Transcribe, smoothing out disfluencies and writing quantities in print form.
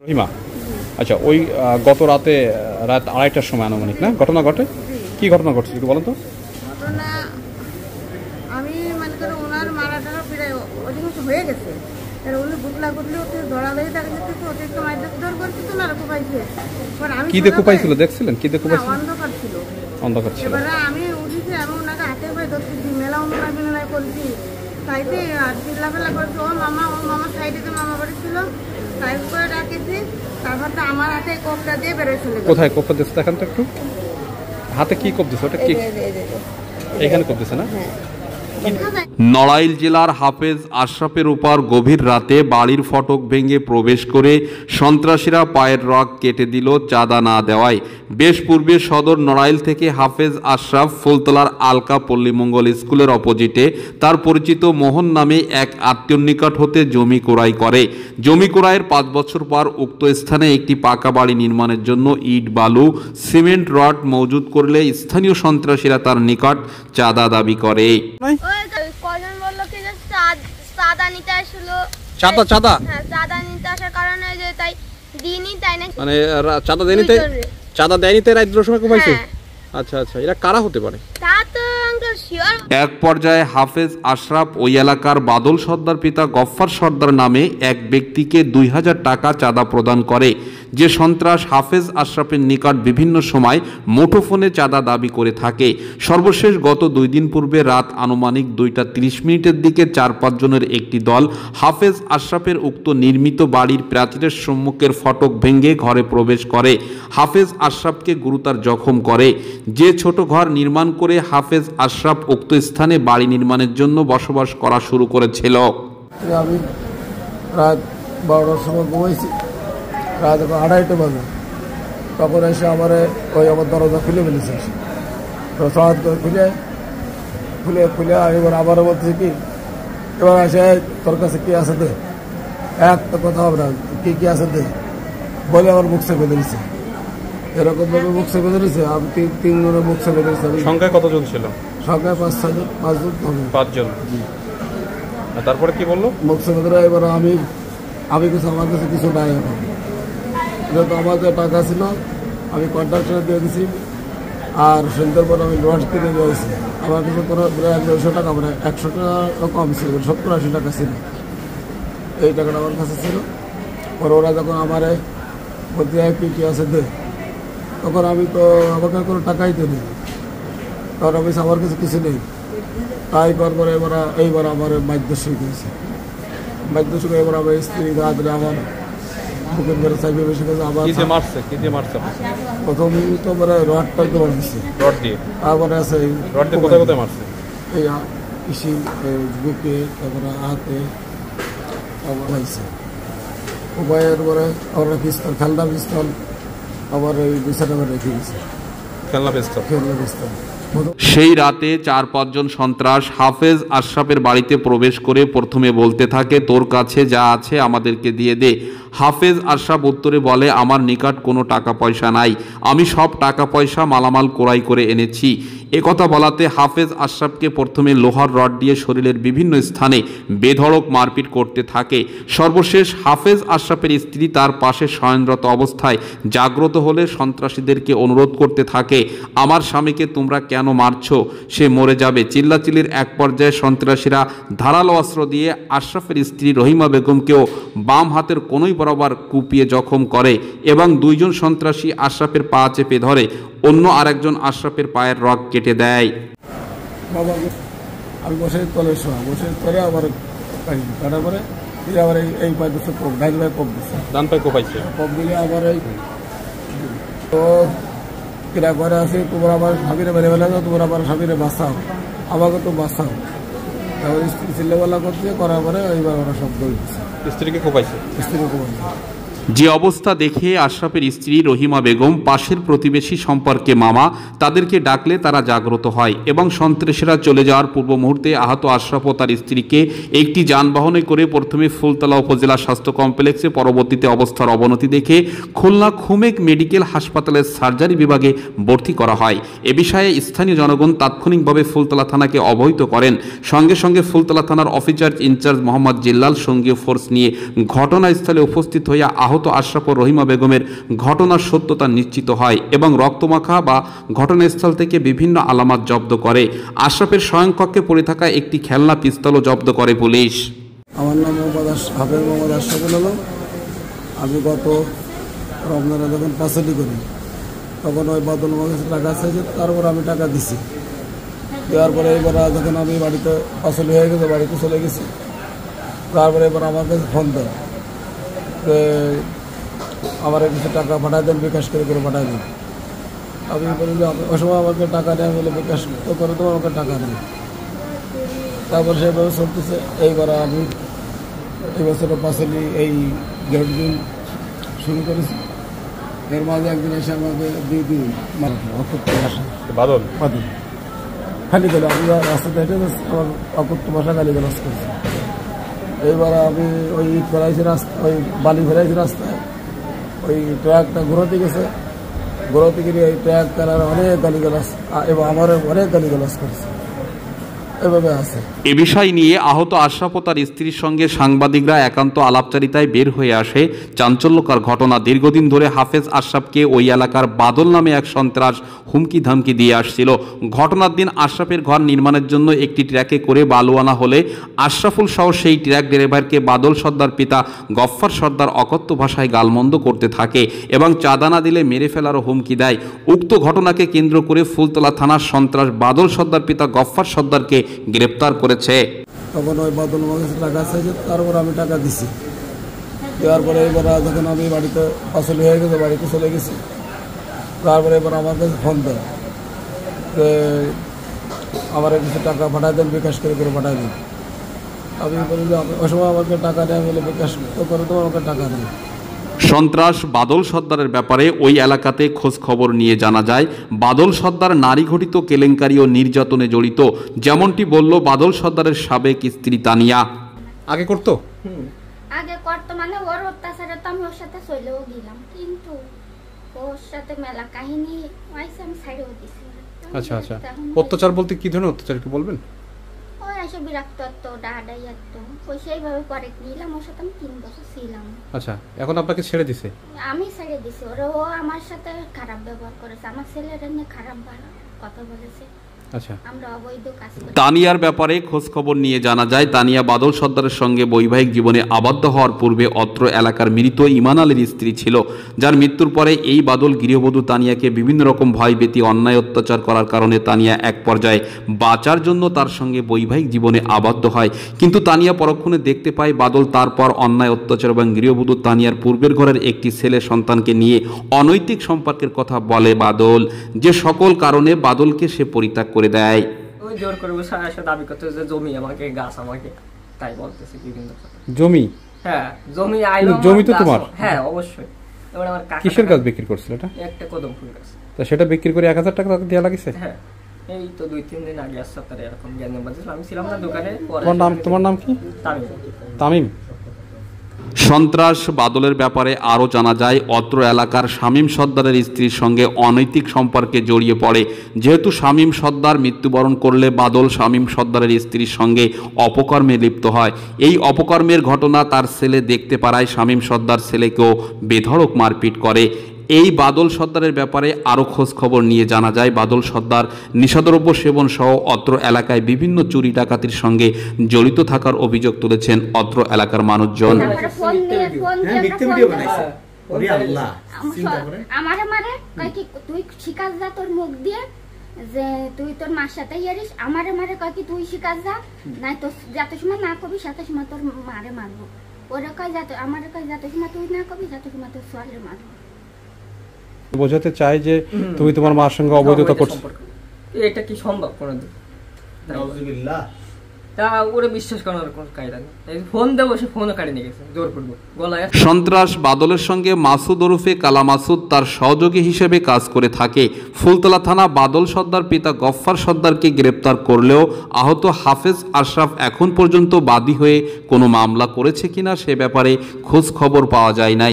রহিমা, আচ্ছা ওই গত রাতে রাত 2:30টার সময় আনুমানিক না ঘটনা ঘটে? কি ঘটনা ঘটছে একটু বলেন তো। ঘটনা আমি মনে করি ওনার মারাটা প্রায় অধিকাংশ হয়ে গেছে। আর উনি বুকলা করলে ওকে ধরাধরি তাকে যেতে ওকে একটু মারধর করতে তো না রকম পাইছে। কি দেখো পাইছিল দেখছিলেন? কি দেখো পাইছিল? অন্ধকার ছিল। অন্ধকার ছিল। এবারে আমি উঠেছি, আমি ওনাকে হাতে পায়ে ধরছি, মেলা অনুনয় করছি, সাইডে আর চিল্লাফেলা করছি, ও মামা সাইডে তো মামা বাড়ি ছিল, সাইড করে ডাকেছি। তারপর তো আমার হাতে কোপটা দিয়ে বেরোয় চলে গেল। কোথায় কোপটা দিচ্ছে দেখান তো একটু। হাতে কি কোপ দিচ্ছে? ওটা কি এখানে কোপ দিচ্ছে না? নড়াইল জেলার হাফেজ আশরাফের উপর গভীর রাতে বাড়ির ফটক ভেঙে প্রবেশ করে সন্ত্রাসীরা পায়ের রগ কেটে দিল চাঁদা না দেওয়ায়। বেশ পূর্বে সদর নড়াইল থেকে হাফেজ আশরাফ ফুলতলার আলকা পল্লীমঙ্গল স্কুলের অপোজিটে তার পরিচিত মোহন নামে এক আত্মীয়র নিকট হতে জমি ক্রয় করে। জমি ক্রয়ের 5 বছর পর উক্ত স্থানে একটি পাকা বাড়ি নির্মাণের জন্য ইট বালু সিমেন্ট রড মজুত করলে স্থানীয় সন্ত্রাসীরা তার নিকট চাঁদা দাবি করে। কজন বললো কি যে চাঁদা নিতে আসলো। চাঁদা হ্যাঁ, চাঁদা নিতে আসার কারণে যে তাই দিনই তাই না, মানে চাঁদা দেয়নি তাই রাত 2টার সময় কোপাইছে। আচ্ছা আচ্ছা, এরা কারা হতে পারে? তা তো আঙ্কেল শিওর। এক পর্যায়ে হাফেজ আশরাফ ওই এলাকার বাদল সর্দার পিতা গফফার সর্দার নামে এক ব্যক্তিকে 2000 টাকা চাঁদা প্রদান করে। যে সন্ত্রাস হাফেজ আশরাফের নিকট বিভিন্ন সময় মুঠোফোনে চাঁদা দাবি করে থাকে। সর্বশেষ গত 2 দিন পূর্বে রাত আনুমানিক 2:30 দিকে 4-5 জনের একটি দল হাফেজ আশরাফের উক্ত নির্মিত বাড়ির প্রাচীরের সম্মুখের ফটক ভেঙে ঘরে প্রবেশ করে হাফেজ আশরাফকে গুরুতর জখম করে। যে ছোট ঘর নির্মাণ করে হাফেজ আশরাফ উক্ত স্থানে বাড়ি নির্মাণের জন্য বসবাস করা শুরু করেছিল। আমি রাত 12টার সময় ঘুমাইছি, রাত 2:30 বাজে। তখন এসে আমার দরজা খুলে ফেলেছে, সহজ করে খুলে এবার আবারও বলতেছি কি, এবার এসে তোর কাছে কি আছে দে, একটা কথা হবে না, কি আছে দে বলে আমার মুখ চেপে দিয়েছে। এরকম ভাবে মুখ চেপে দিয়েছে, আমি 3 জনের মুখ চেপে দিয়েছে। সংখ্যায় কতজন ছিল? সংখ্যায় 5-6 জন, 5 জন হবে। 5 জন। তারপরে কি বললো? মুখ চেপে ধরে এবার আমি কিছু, আমার কাছে কিছু নাই। এখন যেহেতু আমার যে টাকা ছিল আমি কন্ট্রাক্টরে দিয়ে দিছি, আর সুন্দর পর আমি লজ কিনে দিয়েছি। আমার কাছে কোনো 100 টাকা, মানে 100 টাকা কম ছিল, 70-80 টাকা ছিল। এই টাকাটা আমার কাছে ছিল। পরে ওরা যখন আমার বলতে কি আছে দে, তখন আমি তো আমাকে কোনো টাকাই তো নেই, তখন আমি আমার কাছে কিছু নেই। তাই পরে এইবার আমার বাদ্যশ্রী করেছে। বাদ্যশ্রী এবার আমার স্ত্রী হাত ধরে আমার বুকের মেরে চাইবে বেশি গেছে। আবার প্রথম তো মানে রডটা তো মারছে, রড দিয়ে। তারপরে আছে কোথায় মারছে? এই ইসি বুকে, তারপরে হাতে হয়েছে। উপায়ের পরে আমরা পিস্তল, খেলনা পিস্তল আবার এই বিছানা রেখে গেছে, খেলনা পিস্তল। সেই রাতে 4-5 জন সন্ত্রাস হাফেজ আশরাফের বাড়িতে প্রবেশ করে প্রথমে বলতে থাকে, তোর কাছে যা আছে আমাদেরকে দিয়ে দে। হাফেজ আশরাফ উত্তরে বলে, আমার নিকট কোনো টাকা পয়সা নাই, আমি সব টাকা পয়সা মালামাল ক্রয় করে এনেছি। একথা বলাতে হাফেজ আশরাফকে প্রথমে লোহার রড দিয়ে শরীরের বিভিন্ন স্থানে বেধড়ক মারপিট করতে থাকে। সর্বশেষ হাফেজ আশরাফের স্ত্রী তার পাশে শয়নরত অবস্থায় জাগ্রত হলে সন্ত্রাসীদেরকে অনুরোধ করতে থাকে, আমার স্বামীকে তোমরা কেন মারছো, সে মরে যাবে। চিল্লাচিল্লির এক পর্যায়ে সন্ত্রাসীরা ধারালো অস্ত্র দিয়ে আশরাফের স্ত্রী রহিমা বেগমকেও বাম হাতের কোনোই বরাবর কুপিয়ে জখম করে এবং 2 জন সন্ত্রাসী আশরাফের পা চেপে ধরে, অন্য আরেকজন আশরাফের পায়ের রগ কেটে দেয়। আমি বসে তলে বসে তলে আবার কাটার পরে আবার এই পায়ে দিচ্ছে কোপ, ডাইন পায়ে কোপ দিচ্ছে, ডান পায়ে কোপাইছে। কোপ দিলে আবার এই তো কিরা করে আছে, তোমরা আমার স্বামীরে মেরে ফেলে, তোমরা আমার স্বামীরে বাঁচাও, আমাকে তো বাঁচাও। তারপর স্ত্রী চিল্লাপাল্লা করছে, করার পরে এইবার ওরা সব দৌড় দিচ্ছে, স্ত্রীকে কোপাইছে। যে অবস্থা দেখে আশরাফের স্ত্রী রহিমা বেগম পাশের প্রতিবেশী সম্পর্কে মামা তাদেরকে ডাকলে তারা জাগ্রত হয় এবং সন্ত্রাসীরা চলে যাওয়ার পূর্ব মুহূর্তে আহত আশরাফ ও তার স্ত্রীকে একটি যানবাহনে করে প্রথমে ফুলতলা উপজেলা স্বাস্থ্য কমপ্লেক্সে, পরবর্তীতে অবস্থার অবনতি দেখে খুলনা খুমেক মেডিকেল হাসপাতালের সার্জারি বিভাগে ভর্তি করা হয়। এ বিষয়ে স্থানীয় জনগণ তাৎক্ষণিকভাবে ফুলতলা থানাকে অবহিত করেন। সঙ্গে সঙ্গে ফুলতলা থানার অফিসার ইনচার্জ মোহাম্মদ জিল্লাল সঙ্গীয় ফোর্স নিয়ে ঘটনাস্থলে উপস্থিত হইয়া আহত আশরাফ ও রহিমা বেগমের ঘটনার সত্যতা নিশ্চিত হয় এবং রক্তমাখা বা ঘটনাস্থল থেকে বিভিন্ন আলামত জব্দ করে। আশরাফের শয়নকক্ষে পড়ে থাকা একটি খেলনা পিস্তলও জব্দ করে পুলিশ। আমার নাম হাফেজ মোহাম্মদ আশরাফুল আলম। আমি গত রমজানে যখন পাঁচলি করি তখন ওই বাদল আমার কাছে টাকা চাইছে, তারপর আমি টাকা দিছি। দেওয়ার পরে এবার যখন আমি বাড়িতে পাঁচলি হয়ে গেছে, বাড়িতে চলে গেছি, তারপরে এবার আমার কাছে ফোন দেয় যে আমার কিছু টাকা পাঠাই দেন, বিকাশ করে পাঠাই দেন। আমি বলি যে ওই সময় আমাকে টাকা নেই, বলে বিকাশ তো করে দেবো, আমাকে টাকা নেই। তারপর সেভাবে চলতেছে। এইবার আমি এই বছরের পাঁচলি এই 1.5 দিন শুরু করেছি। এর মাঝে একদিন এসে আমাকে 2 দিন আসে বাদল খালি গেল। আমি রাস্তাতে হেঁটে আমার অকুত্ত ভাষা গালি গালাজ করছি। এইবার আমি ওই ইট ফেরাইছি রাস্তা, ওই বালি ফেরাইছি রাস্তায়, ওই ট্রাকটা ঘোরাতে গেছে, ঘোরাতে গিয়ে এই ট্রাক তারা অনেক গালি গালাজ এবং আমার অনেক গালি গালাজ করছে। এ বিষয় নিয়ে আহত আশরাফ ও তার স্ত্রীর সঙ্গে সাংবাদিকরা একান্ত আলাপচারিতায় বের হয়ে আসে। চাঞ্চল্যকর ঘটনা, দীর্ঘদিন ধরে হাফেজ আশরাফকে ওই এলাকার বাদল নামে এক সন্ত্রাস হুমকি ধামকি দিয়ে আসছিল। ঘটনার দিন আশরাফের ঘর নির্মাণের জন্য একটি ট্রাকে করে বালু আনা হলে আশরাফুল সহ সেই ট্রাক ড্রাইভারকে বাদল সর্দার পিতা গফফার সর্দার অকথ্য ভাষায় গালমন্দ করতে থাকে এবং চাঁদা না দিলে মেরে ফেলারও হুমকি দেয়। উক্ত ঘটনাকে কেন্দ্র করে ফুলতলা থানার সন্ত্রাস বাদল সর্দার পিতা গফফার সর্দারকে গ্রেপ্তার করেছে। তখন ওই বাদল আমার কাছে টাকা চাইছে, তারপর আমি টাকা দিছি। দেওয়ার পরে এবার যখন আমি বাড়িতে পাঁচলি হয়ে গেছে, বাড়িতে চলে গেছি, তারপরে এবার আমার কাছে ফোন দেয় যে আমার কিছু টাকা পাঠাই দেন, বিকাশ করে পাঠাই দেন। আমি বলি যে ওই সময় আমাকে টাকা নেই, বলে বিকাশ তো করে দেবো, আমাকে টাকা নেই। সন্ত্রাস বাদল সর্দারের ব্যাপারে ওই এলাকাতে খোঁজ খবর নিয়ে জানা যায় বাদল সর্দার নারী ঘটিত কেলেঙ্কারি ও নির্যাতনে জড়িত, যেমনটি বলল বাদল সর্দারের সাবেক স্ত্রী তানিয়া। আগে করতো? আগে করতো, মানে ওর অত্যাচারে তো আমি ওর সাথে চলেও গেলাম, কিন্তু ওর সাথে মেলা কাহিনী হয়েছে, আমি ছাড়িয়েও দিছি। আচ্ছা আচ্ছা, অত্যাচার বলতে কি ধরনের অত্যাচার একটু বলবেন? ওই এসে বিরক্ত তো ডাহাডাই তো ওই সেইভাবে পরে নিলাম, ওর সাথে আমি 3 বছর ছিলাম। আচ্ছা, এখন আপনাকে ছেড়ে দিছে? আমি ছেড়ে দিছি, ও আমার সাথে খারাপ ব্যবহার করেছে, আমার ছেলেরা নিয়ে খারাপ কথা বলেছে। আচ্ছা, আমরা অবৈধ কাজ করি। তানিয়ার ব্যাপারে খোঁজ খবর নিয়ে জানা যায় তানিয়া বাদল সর্দারের সঙ্গে বৈবাহিক জীবনে আবদ্ধ হওয়ার পূর্বে অত্র এলাকার মৃত ইমান আলীর স্ত্রী ছিল, যার মৃত্যুর পরে এই বাদল গৃহবধূ তানিয়াকে বিভিন্ন রকম ভয়ভীতি অন্যায় অত্যাচার করার কারণে তানিয়া এক পর্যায়ে বাঁচার জন্য তার সঙ্গে বৈবাহিক জীবনে আবদ্ধ হয়। কিন্তু তানিয়া পরক্ষণে দেখতে পায় বাদল তারপর অন্যায় অত্যাচার এবং গৃহবধূ তানিয়ার পূর্বের ঘরের একটি ছেলে সন্তানকে নিয়ে অনৈতিক সম্পর্কের কথা বলে বাদল, যে সকল কারণে বাদলকে সে পরিত্যাগ করে দেয়। ওই জোর করে বসে দাবি করতে যে জমি আমাকে, গাছ আমাকে, তাই বলতেছে বিভিন্ন কথা। জমি? হ্যাঁ, জমি আইলো। জমি তো তোমার? হ্যাঁ, অবশ্যই। এবার আমার কাকা কিসের গাছ বিক্রি করছিল এটা? একটা কদম ফুল গাছ। তা সেটা বিক্রি করে 1000 টাকা দেয়া লাগিছে? হ্যাঁ, এই তো 2-3 দিন আগে আসছে তার এরকম জ্ঞান বাজছিল, আমি ছিলাম না দোকানে। তোমার নাম কি? তামিম। তামিম। সন্ত্রাস বাদলের ব্যাপারে আরও জানা যায় অত্র এলাকার শামীম সর্দারের স্ত্রীর সঙ্গে অনৈতিক সম্পর্কে জড়িয়ে পড়ে। যেহেতু শামীম সর্দার মৃত্যুবরণ করলে বাদল শামীম সর্দারের স্ত্রীর সঙ্গে অপকর্মে লিপ্ত হয়। এই অপকর্মের ঘটনা তার ছেলে দেখতে পারায় শামীম সর্দার ছেলেকেও বেধড়ক মারপিট করে। এই বাদল সর্দারের ব্যাপারে আরও খোঁজ খবর নিয়ে জানা যায় বাদল সর্দার নেশাদ্রব্য সেবন সহ অত্র এলাকায় বিভিন্ন চুরি ডাকাতির সঙ্গে জড়িত থাকার অভিযোগ তুলেছেন অত্র এলাকার মানুষজন। তুই শিকার যা তোর মুখ দিয়ে, যে তুই তোর মার সাথে ইয়ারিস, আমারে মারে কয় কি তুই শিকার যা, নাই তো যত সময় না কবি সাথে সময় তোর মারে মারবো। ওরা কয় যত, আমারে কয় যত সময় তুই না কবি যত সময় তোর সোয়ালে মারবো। বোঝাতে চাই যে তুমি তোমার মার সঙ্গে অবৈধতা করছো। এটা কি সম্ভব কোনোদিন? তা ওরে বিশ্বাস করার কোনো কায়দা নেই। ফোন দেবো, সে ফোনও কাটে নিয়ে গেছে, জোর করবো গলায়। সন্ত্রাস বাদলের সঙ্গে মাসুদ ওরফে কালা মাসুদ তার সহযোগী হিসেবে কাজ করে থাকে। ফুলতলা থানা বাদল সর্দার পিতা গফফার সর্দারকে গ্রেপ্তার করলেও আহত হাফেজ আশরাফ এখন পর্যন্ত বাদী হয়ে কোনো মামলা করেছে কিনা সে ব্যাপারে খোঁজ খবর পাওয়া যায় না।